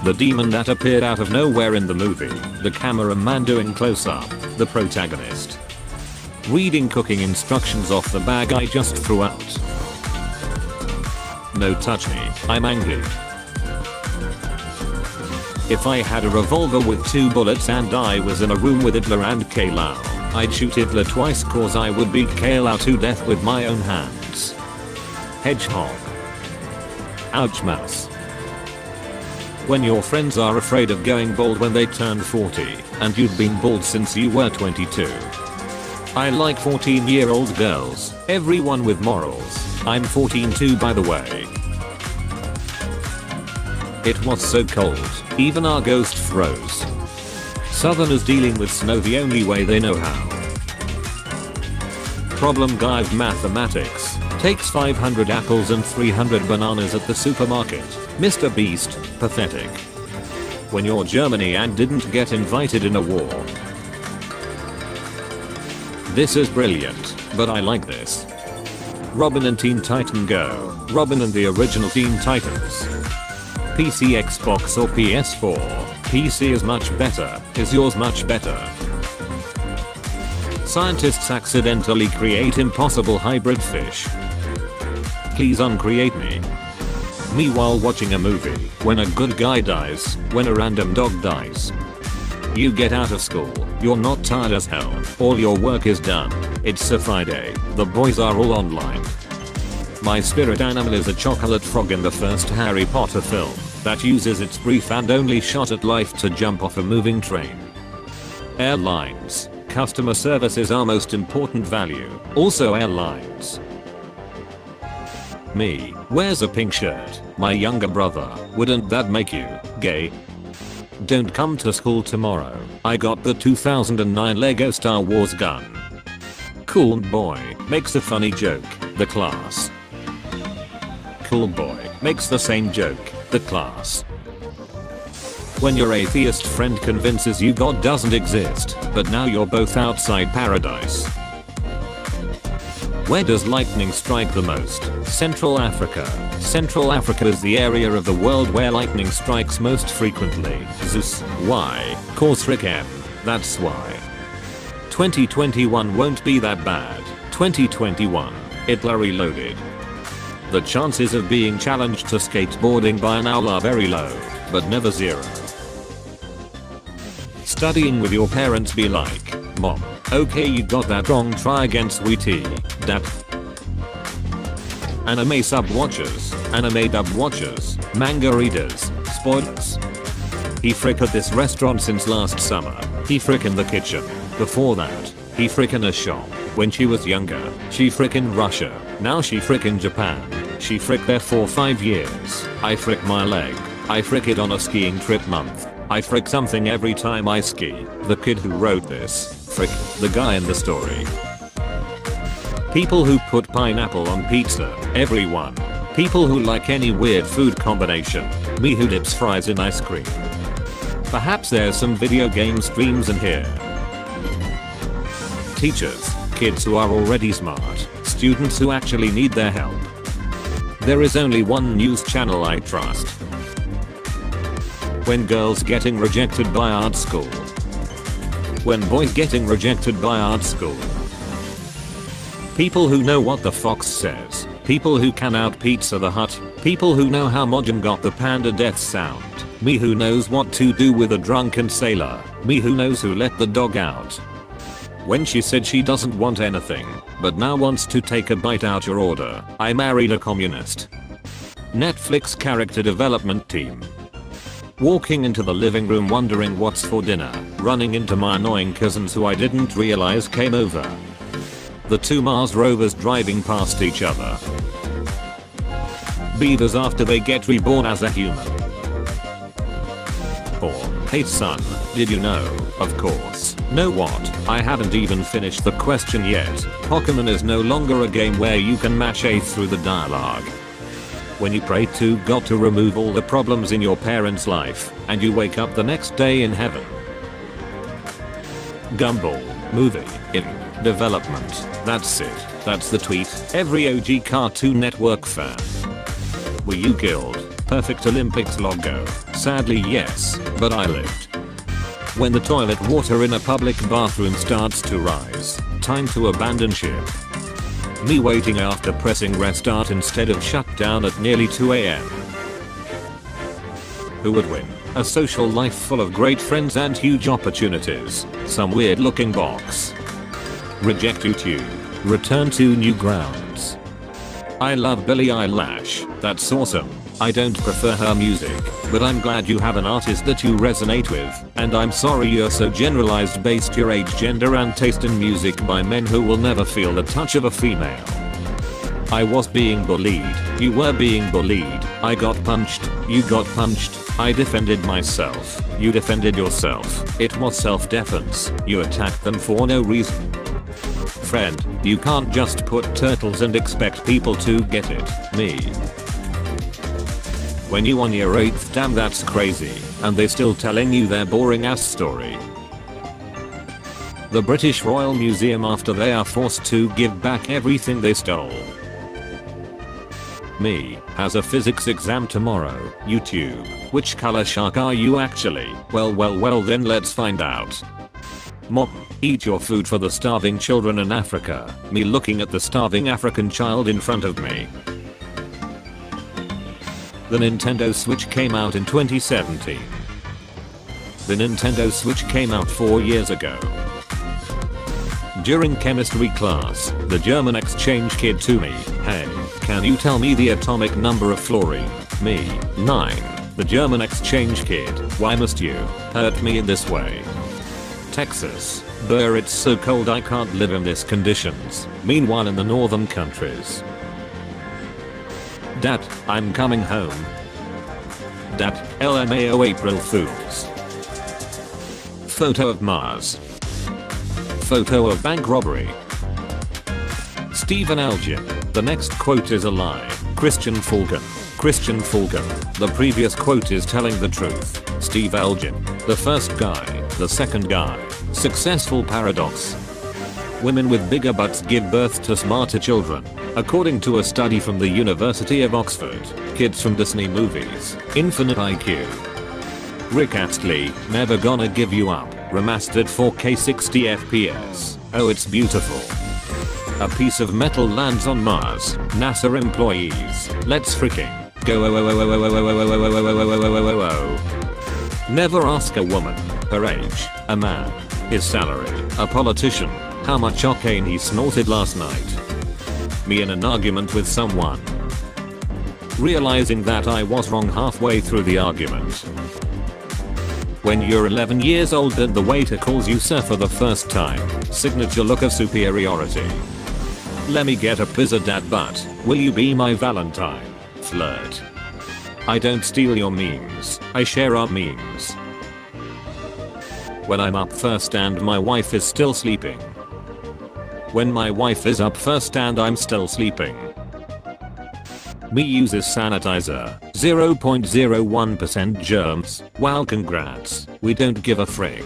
The demon that appeared out of nowhere in the movie. The cameraman doing close up. The protagonist. Reading cooking instructions off the bag I just threw out. No touch me, I'm angry. If I had a revolver with 2 bullets and I was in a room with Hitler and Kaylau, I'd shoot Hitler twice cause I would beat Kaylau to death with my own hands. Hedgehog. Ouch mouse. When your friends are afraid of going bald when they turn 40 and you've been bald since you were 22. I like 14-year-old girls, everyone with morals. I'm 14 too by the way. It was so cold, even our ghost froze. Southerners dealing with snow the only way they know how. Problem guide mathematics. Takes 500 apples and 300 bananas at the supermarket. Mr. Beast, pathetic. When you're Germany and didn't get invited in a war. This is brilliant, but I like this. Robin and Teen Titan Go. Robin and the original Teen Titans. PC, Xbox or PS4. PC is much better. Is yours much better? Scientists accidentally create impossible hybrid fish. Please uncreate me. Me while watching a movie, when a good guy dies, when a random dog dies. You get out of school, you're not tired as hell, all your work is done, it's a Friday, the boys are all online. My spirit animal is a chocolate frog in the first Harry Potter film, that uses its brief and only shot at life to jump off a moving train. Airlines. Customer service is our most important value, also airlines. Me, wears a pink shirt, my younger brother, wouldn't that make you gay? Don't come to school tomorrow, I got the 2009 Lego Star Wars gun. Cool boy, makes a funny joke, the class. Cool boy, makes the same joke, the class. When your atheist friend convinces you God doesn't exist, but now you're both outside paradise. Where does lightning strike the most? Central Africa. Central Africa is the area of the world where lightning strikes most frequently. Zeus. Why? Cause Rick M. That's why. 2021 won't be that bad. 2021. Hitler reloaded. The chances of being challenged to skateboarding by an owl are very low, but never zero. Studying with your parents be like, Mom, okay you got that wrong, try again sweetie. Dad. Anime sub watchers, anime dub watchers, manga readers, spoilers. He frick at this restaurant since last summer, he frick in the kitchen. Before that, he frick in a shop. When she was younger, she frick in Russia. Now she frick in Japan. She frick there for 5 years. I frick my leg. I frick it on a skiing trip month. I frick something every time I ski. The kid who wrote this, frick, the guy in the story. People who put pineapple on pizza, everyone. People who like any weird food combination. Me who dips fries in ice cream. Perhaps there's some video game streams in here. Teachers, kids who are already smart, students who actually need their help. There is only one news channel I trust. When girls getting rejected by art school. When boys getting rejected by art school. People who know what the fox says. People who can out Pizza the Hut. People who know how Mojang got the panda death sound. Me who knows what to do with a drunken sailor. Me who knows who let the dog out. When she said she doesn't want anything, but now wants to take a bite out your order. I married a communist. Netflix character development team. Walking into the living room wondering what's for dinner. Running into my annoying cousins who I didn't realize came over. The 2 Mars rovers driving past each other. Beavers after they get reborn as a human. Or, hey son, did you know? Of course. Know what? I haven't even finished the question yet. Pokemon is no longer a game where you can mash A through the dialogue. When you pray to God to remove all the problems in your parents' life, and you wake up the next day in heaven. Gumball. Movie. In development. That's it. That's the tweet. Every OG Cartoon Network fan. Were you killed? Perfect Olympics logo. Sadly yes, but I lived. When the toilet water in a public bathroom starts to rise, time to abandon ship. Me waiting after pressing restart instead of shut down at nearly 2 AM. Who would win? A social life full of great friends and huge opportunities. Some weird looking box. Reject YouTube. Return to new grounds. I love Billie Eilish. That's awesome. I don't prefer her music, but I'm glad you have an artist that you resonate with, and I'm sorry you're so generalized based your age, gender and taste in music by men who will never feel the touch of a female. I was being bullied, you were being bullied, I got punched, you got punched, I defended myself, you defended yourself, it was self-defense, you attacked them for no reason. Friend, you can't just put turtles and expect people to get it, me. When you on your 8th, damn that's crazy, and they still telling you their boring ass story. The British Royal Museum after they are forced to give back everything they stole. Me, has a physics exam tomorrow, YouTube, which color shark are you actually? Well then let's find out. Mom, eat your food for the starving children in Africa, me looking at the starving African child in front of me. The Nintendo Switch came out in 2017. The Nintendo Switch came out 4 years ago. During chemistry class, the German exchange kid to me, hey, can you tell me the atomic number of fluorine? Me, 9. The German exchange kid, why must you hurt me in this way? Texas, brr, it's so cold I can't live in these conditions. Meanwhile in the northern countries. Dad, I'm coming home. Dad, LMAO April Fools. Photo of Mars. Photo of bank robbery. Stephen Elgin. The next quote is a lie. Christian Falcon. Christian Falcon. The previous quote is telling the truth. Steve Elgin. The first guy. The second guy. Successful paradox. Women with bigger butts give birth to smarter children. According to a study from the University of Oxford, kids from Disney movies, infinite IQ. Rick Astley, Never Gonna Give You Up, remastered 4K 60 FPS. Oh, it's beautiful. A piece of metal lands on Mars. NASA employees, let's freaking go. Never ask a woman her age, a man his salary, a politician how much cocaine he snorted last night. Me in an argument with someone. Realizing that I was wrong halfway through the argument. When you're 11 years old and the waiter calls you sir for the first time, signature look of superiority. Let me get a pizza, dad, but will you be my Valentine? Flirt. I don't steal your memes, I share our memes. When I'm up first and my wife is still sleeping. When my wife is up first and I'm still sleeping. Me uses sanitizer, 0.01% germs, wow congrats, we don't give a frick.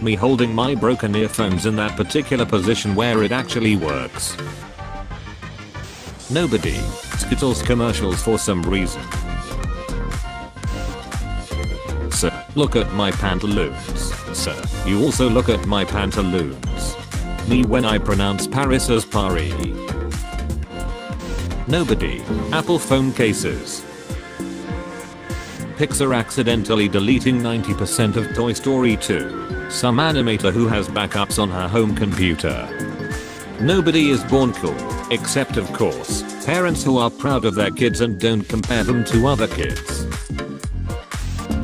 Me holding my broken earphones in that particular position where it actually works. Nobody, Skittles commercials for some reason. Sir, look at my pantaloons. Sir, you also look at my pantaloons. Me when I pronounce Paris as Paris. Nobody, Apple phone cases. Pixar accidentally deleting 90% of Toy Story 2. Some animator who has backups on her home computer. Nobody is born cool, except of course, parents who are proud of their kids and don't compare them to other kids.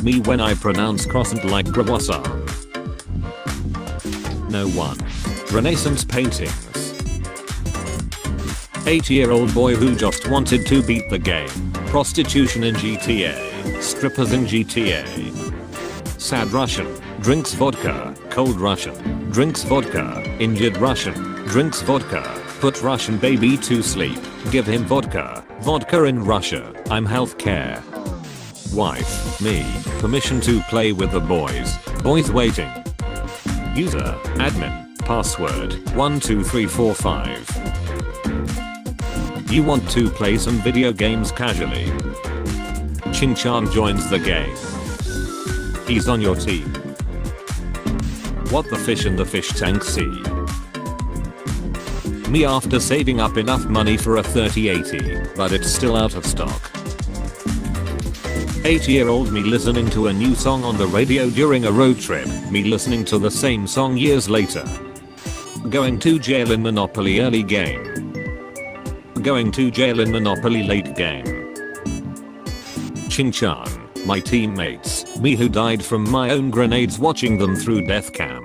Me when I pronounce croissant like croissant. No one. Renaissance paintings. 8-year-old boy who just wanted to beat the game. Prostitution in GTA. Strippers in GTA. Sad Russian. Drinks vodka. Cold Russian. Drinks vodka. Injured Russian. Drinks vodka. Put Russian baby to sleep. Give him vodka. Vodka in Russia. I'm healthcare. Wife. Me. Permission to play with the boys. Boys waiting. User. Admin. Password 12345. You want to play some video games casually? Chin Chan joins the game. He's on your team. What the fish in the fish tank see? Me after saving up enough money for a 3080, but it's still out of stock. 8-year-old me listening to a new song on the radio during a road trip, me listening to the same song years later. Going to jail in Monopoly early game. Going to jail in Monopoly late game. Ching-chan, my teammates, me who died from my own grenades watching them through death cam.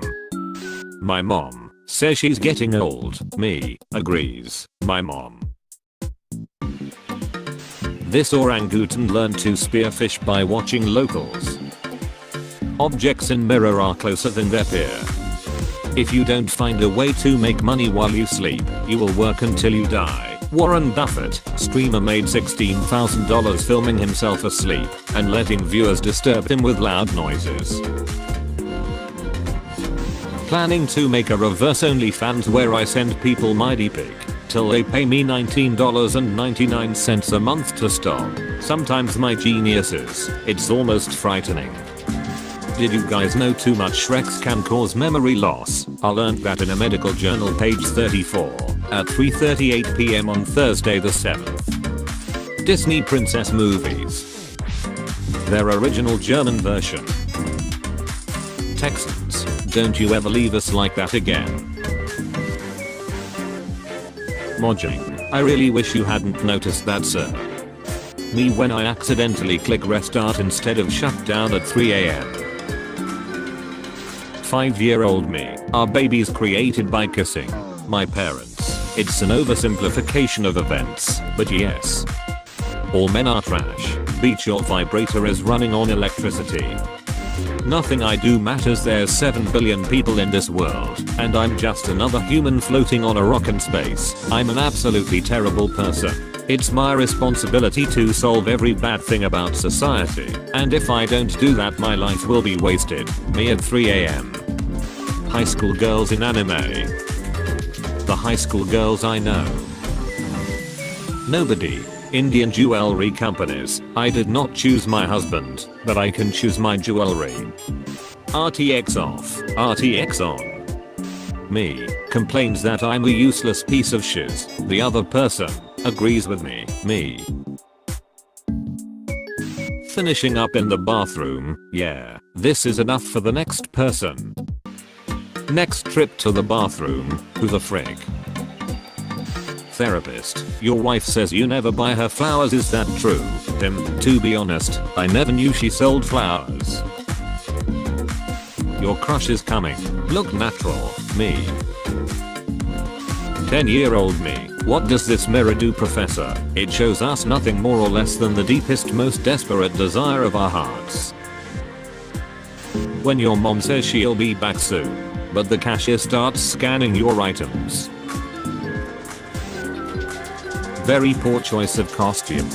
My mom says she's getting old, me agrees, my mom. This orangutan learned to spearfish by watching locals. Objects in mirror are closer than their peer. If you don't find a way to make money while you sleep, you will work until you die. Warren Buffett, streamer, made $16,000 filming himself asleep and letting viewers disturb him with loud noises. Planning to make a reverse OnlyFans where I send people my D-pic till they pay me $19.99 a month to stop. Sometimes my geniuses, it's almost frightening. Did you guys know too much Shreks can cause memory loss? I learned that in a medical journal, page 34, at 3:38 PM on Thursday the 7th. Disney princess movies. Their original German version. Texans, don't you ever leave us like that again. Mojang, I really wish you hadn't noticed that, sir. Me when I accidentally click restart instead of shut down at 3 AM. 5-year-old me, our babies created by kissing my parents. It's an oversimplification of events, but yes. All men are trash. Beach your vibrator is running on electricity. Nothing I do matters. There's 7 billion people in this world, and I'm just another human floating on a rock in space. I'm an absolutely terrible person. It's my responsibility to solve every bad thing about society, and if I don't do that my life will be wasted. Me at 3 AM. High school girls in anime. The high school girls I know. Nobody. Indian jewelry companies. I did not choose my husband, but I can choose my jewelry. RTX off, RTX on. Me complains that I'm a useless piece of shiz. The other person agrees with me. Me. Finishing up in the bathroom. Yeah, this is enough for the next person. Next trip to the bathroom. Who the frick? Therapist, your wife says you never buy her flowers, is that true? To be honest, I never knew she sold flowers. Your crush is coming. Look natural. Me. 10-year-old me. What does this mirror do, professor? It shows us nothing more or less than the deepest, most desperate desire of our hearts. When your mom says she'll be back soon, but the cashier starts scanning your items. Very poor choice of costume.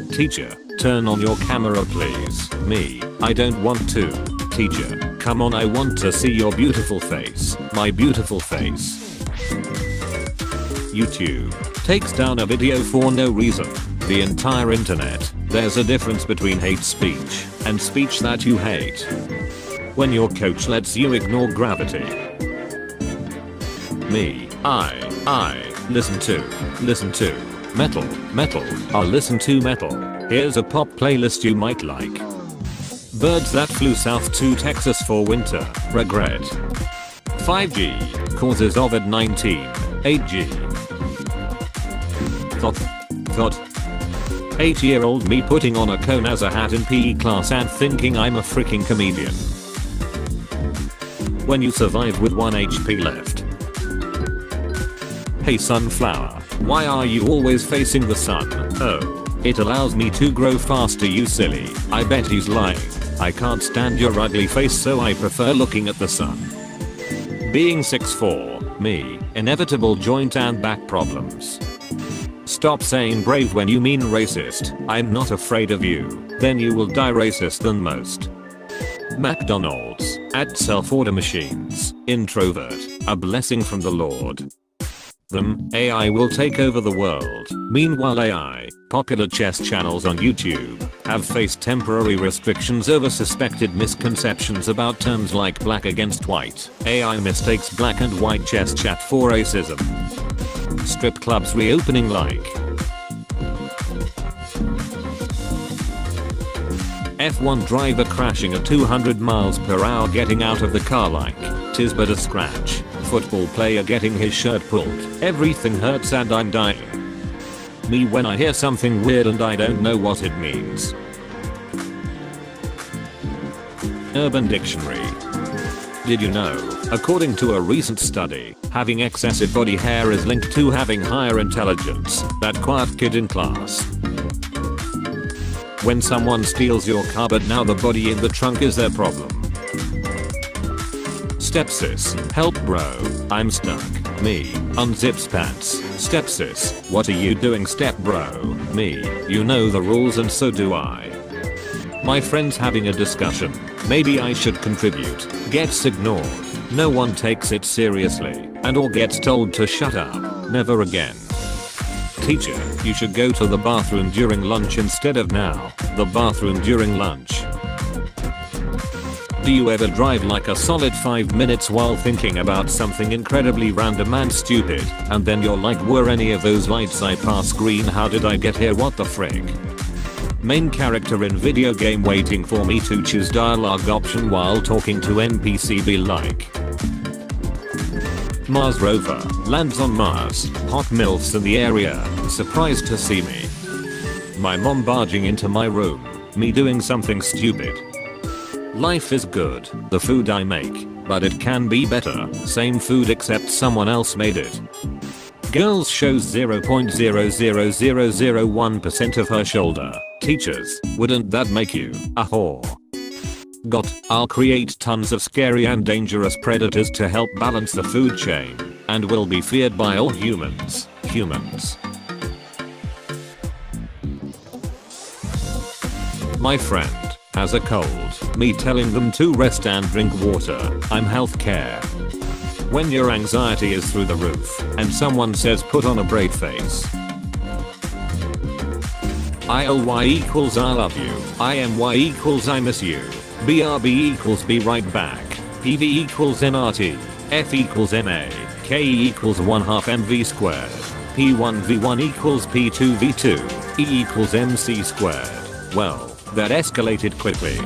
Teacher, turn on your camera please. Me, I don't want to. Teacher, come on, I want to see your beautiful face. My beautiful face. YouTube takes down a video for no reason. The entire internet. There's a difference between hate speech and speech that you hate. When your coach lets you ignore gravity. Me, I listen to metal, I'll listen to metal. Here's a pop playlist you might like. Birds that flew south to Texas for winter, regret. 5G causes COVID-19, 8G. Thought. 8-year-old me putting on a cone as a hat in PE class and thinking I'm a freaking comedian. When you survive with 1 HP left. Hey sunflower, why are you always facing the sun? Oh, it allows me to grow faster, you silly. I bet he's lying. I can't stand your ugly face, so I prefer looking at the sun. Being 6'4", me, inevitable joint and back problems. Stop saying brave when you mean racist. I'm not afraid of you. Then you will die racist than most. McDonald's, at self-order machines. Introvert, a blessing from the Lord. them, AI will take over the world. Meanwhile AI, popular chess channels on YouTube, have faced temporary restrictions over suspected misconceptions about terms like black against white. AI mistakes black and white chess chat for racism. Strip clubs reopening like F1 driver crashing at 200 miles per hour getting out of the car like tis but a scratch. Football player getting his shirt pulled. Everything hurts and I'm dying. Me when I hear something weird and I don't know what it means. Urban Dictionary. Did you know, according to a recent study, having excessive body hair is linked to having higher intelligence? That quiet kid in class. When someone steals your car but now the body in the trunk is their problem. Stepsis, help bro, I'm stuck. Me, unzips pants. Stepsis, what are you doing step bro? Me, you know the rules and so do I. My friend's having a discussion. Maybe I should contribute. Gets ignored. No one takes it seriously. And or gets told to shut up. Never again. Teacher, you should go to the bathroom during lunch instead of now. The bathroom during lunch. Do you ever drive like a solid 5 minutes while thinking about something incredibly random and stupid, and then you're like, were any of those lights I passed green? How did I get here? What the frick? Main character in video game waiting for me to choose dialogue option while talking to NPC be like. Mars rover lands on Mars. Hot milfs in the area, surprised to see me. My mom barging into my room. Me doing something stupid. Life is good, the food I make, but it can be better. Same food except someone else made it. Girls shows 0.00001% of her shoulder. Teachers, wouldn't that make you a whore? I'll create tons of scary and dangerous predators to help balance the food chain, and will be feared by all humans. My friend has a cold. Me telling them to rest and drink water. I'm healthcare. When your anxiety is through the roof and someone says put on a brave face. ILY equals I love you. IMY equals I miss you. BRB equals be right back. PV equals NRT. F equals MA. KE equals 1/2 MV squared. P1V1 equals P2V2. E equals MC squared. Well, that escalated quickly.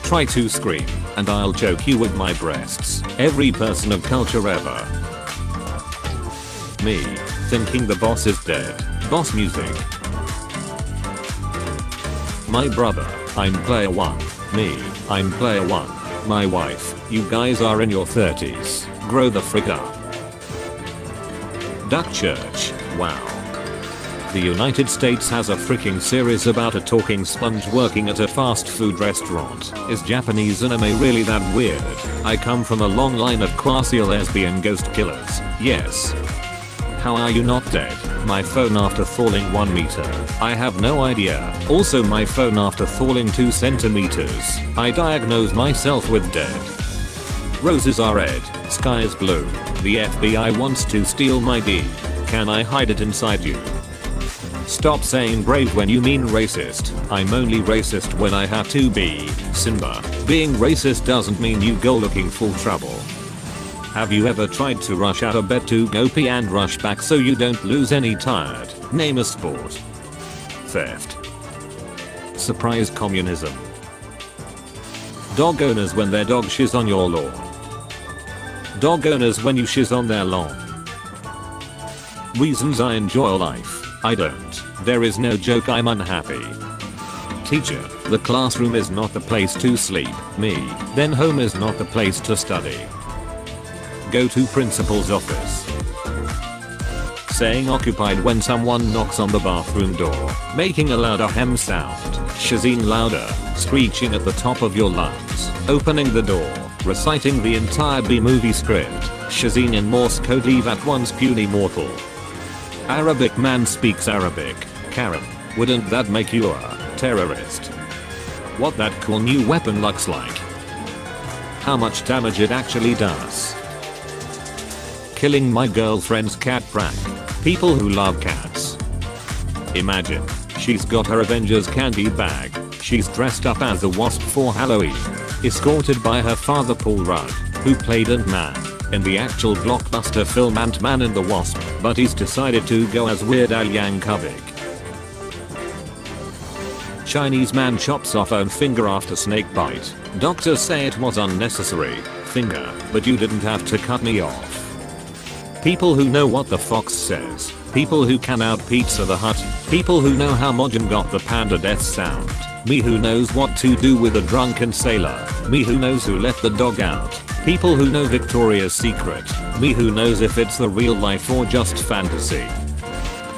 Try to scream, and I'll choke you with my breasts. Every person of culture ever. Me, thinking the boss is dead. Boss music. My brother, I'm player 1. Me, I'm player 1. My wife, you guys are in your 30s. Grow the frick up. Duck Church, wow. The United States has a freaking series about a talking sponge working at a fast food restaurant. Is Japanese anime really that weird? I come from a long line of quasi-lesbian ghost killers. Yes. How are you not dead? My phone after falling 1 meter. I have no idea. Also my phone after falling 2 centimeters. I diagnose myself with dead. Roses are red. Sky is blue. The FBI wants to steal my D. Can I hide it inside you? Stop saying brave when you mean racist. I'm only racist when I have to be. Simba. Being racist doesn't mean you go looking for trouble. Have you ever tried to rush out of bed to go pee and rush back so you don't lose any tired? Name a sport. Theft. Surprise communism. Dog owners when their dog shiz on your lawn. Dog owners when you shiz on their lawn. Reasons I enjoy life. I don't. There is no joke, I'm unhappy. Teacher, the classroom is not the place to sleep. Me, then home is not the place to study. Go to principal's office. Saying occupied when someone knocks on the bathroom door. Making a louder hem sound. Shazing louder. Screeching at the top of your lungs. Opening the door. Reciting the entire B-movie script. Shazing in Morse code, leave at once puny mortal. Arabic man speaks Arabic. Karen, wouldn't that make you a terrorist? What that cool new weapon looks like. How much damage it actually does. killing my girlfriend's cat prank. People who love cats. Imagine, she's got her Avengers candy bag. She's dressed up as a wasp for Halloween. Escorted by her father Paul Rudd, who played Ant-Man in the actual blockbuster film Ant-Man and the Wasp, but he's decided to go as Weird Al Yankovic. Chinese man chops off own finger after snake bite. Doctors say it was unnecessary. Finger, but you didn't have to cut me off. People who know what the fox says. People who can out Pizza the Hut. People who know how Mojin got the panda death sound. Me who knows what to do with a drunken sailor. Me who knows who let the dog out. People who know Victoria's Secret. Me who knows if it's the real life or just fantasy.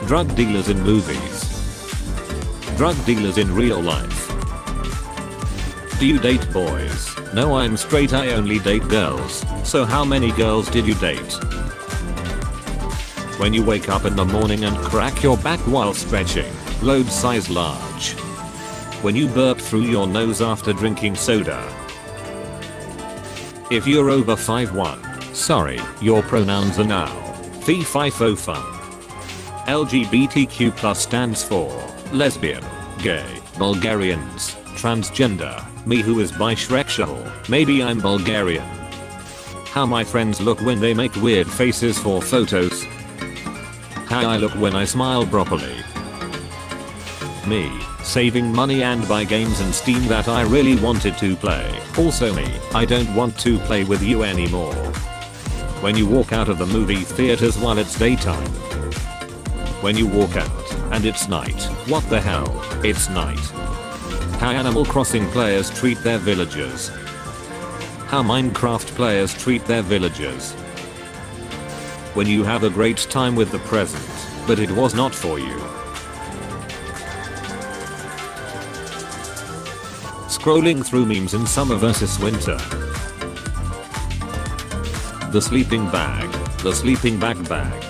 Drug dealers in movies. Drug dealers in real life. Do you date boys? No, I'm straight, I only date girls. So how many girls did you date? When you wake up in the morning and crack your back while stretching. Load size large. When you burp through your nose after drinking soda. If you're over 5'1", sorry, your pronouns are now. Fee fi fo fum. LGBTQ+ stands for lesbian, gay, Bulgarians, transgender, me who is bisexual, maybe I'm Bulgarian. How my friends look when they make weird faces for photos. How I look when I smile properly. Me, saving money and buy games in Steam that I really wanted to play. Also me, I don't want to play with you anymore. When you walk out of the movie theaters while it's daytime. When you walk out and it's night. What the hell? It's night. How Animal Crossing players treat their villagers. How Minecraft players treat their villagers. When you have a great time with the present, but it was not for you. Scrolling through memes in summer versus winter. The sleeping bag. The sleeping bag.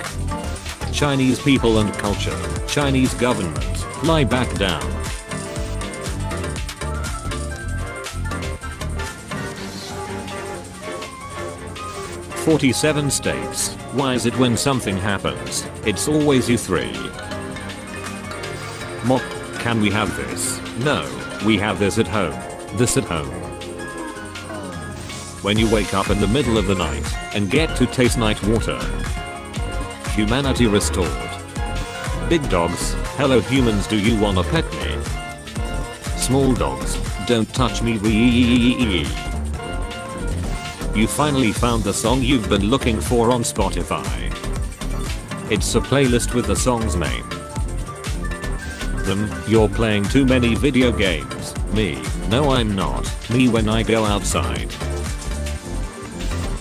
Chinese people and culture. Chinese government. Lie back down. "47 states. Why is it when something happens, it's always you three?" Mop, can we have this? No, we have this at home. This at home. When you wake up in the middle of the night and get to taste night water. Humanity restored. Big dogs, hello humans, do you wanna pet me? Small dogs, don't touch me. You finally found the song you've been looking for on Spotify. It's a playlist with the songs named. You're playing too many video games. Me, no I'm not. Me when I go outside.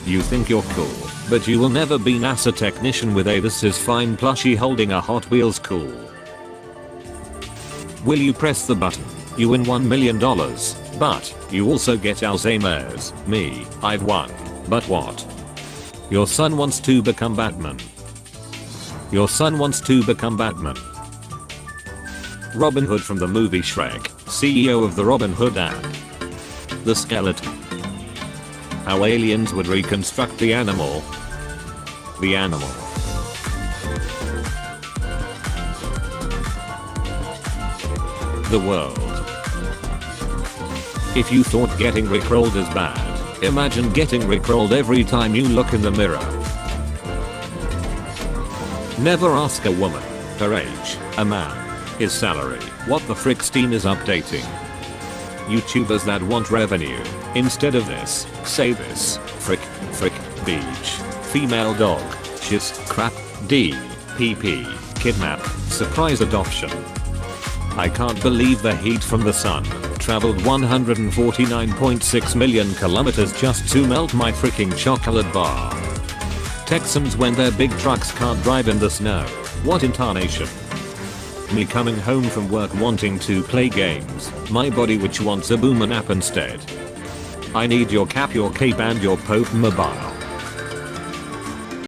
You think you're cool, but you will never be NASA technician with a "this is fine" plushie holding a Hot Wheels cool. Will you press the button? You win $1 million. But, you also get Alzheimer's. Me, I've won. But what? Your son wants to become Batman. Your son wants to become Batman. Robin Hood from the movie Shrek, CEO of the Robin Hood app. The skeleton. How aliens would reconstruct the animal. The animal. The world. If you thought getting rickrolled is bad, imagine getting rickrolled every time you look in the mirror. Never ask a woman her age, a man his salary. What the frick? Steam is updating. YouTubers that want revenue. Instead of this, say this. Frick, beach, female dog, shiz, crap, D, PP, kidnap, surprise adoption. I can't believe the heat from the sun traveled 149.6 million kilometers just to melt my freaking chocolate bar. Texans when their big trucks can't drive in the snow. What intonation? Me coming home from work wanting to play games. My body which wants a boomer nap instead. I need your cap, your cape and your Pope mobile.